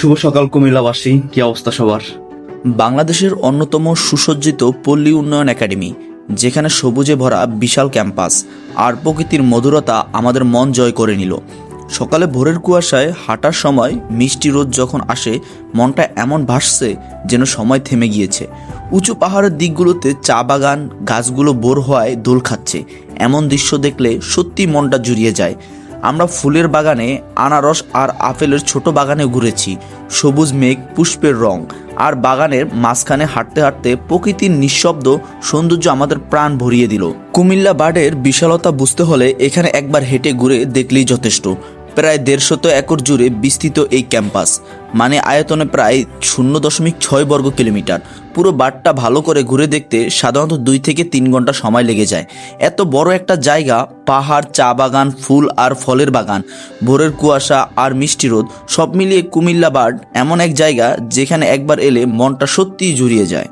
শুভ সকাল কুমিল্লাবাসী, কি অবস্থা সবার? বাংলাদেশের অন্যতম সুসজ্জিত পল্লী উন্নয়ন একাডেমি, যেখানে সবুজে ভরা বিশাল ক্যাম্পাস আর প্রকৃতির মধুরতা আমাদের মন জয় করে নিল। সকালে ভোরের কুয়াশায় হাঁটার সময় মিষ্টি রোদ যখন আসে, মনটা এমন ভাসছে যেন সময় থেমে গিয়েছে। উঁচু পাহাড়ের দিকগুলোতে চা বাগান, গাছগুলো বোর হওয়ায় দোল খাচ্ছে। এমন দৃশ্য দেখলে সত্যি মনটা জুড়িয়ে যায়। আমরা ফুলের বাগানে, আনারস আর আপেলের ছোট বাগানে ঘুরেছি। সবুজ মেঘ, পুষ্পের রং আর বাগানের মাঝখানে হাঁটতে হাঁটতে প্রকৃতির নিঃশব্দ সৌন্দর্য আমাদের প্রাণ ভরিয়ে দিল। কুমিল্লা বার্ডের বিশালতা বুঝতে হলে এখানে একবার হেঁটে ঘুরে দেখলেই যথেষ্ট। প্রায় 150 একর জুড়ে বিস্তৃত এই ক্যাম্পাস, মানে আয়তনে প্রায় 0.6 বর্গ কিলোমিটার। পুরো বারটা ভালো করে ঘুরে দেখতে সাধারণত 2 থেকে 3 ঘন্টা সময় লেগে যায়। এত বড় একটা জায়গা, পাহাড়, চা বাগান, ফুল আর ফলের বাগান, ভোরের কুয়াশা আর মিষ্টি রোদ, সব মিলিয়ে কুমিল্লা বার্ড এমন এক জায়গা যেখানে একবার এলে মনটা সত্যিই জুড়িয়ে যায়।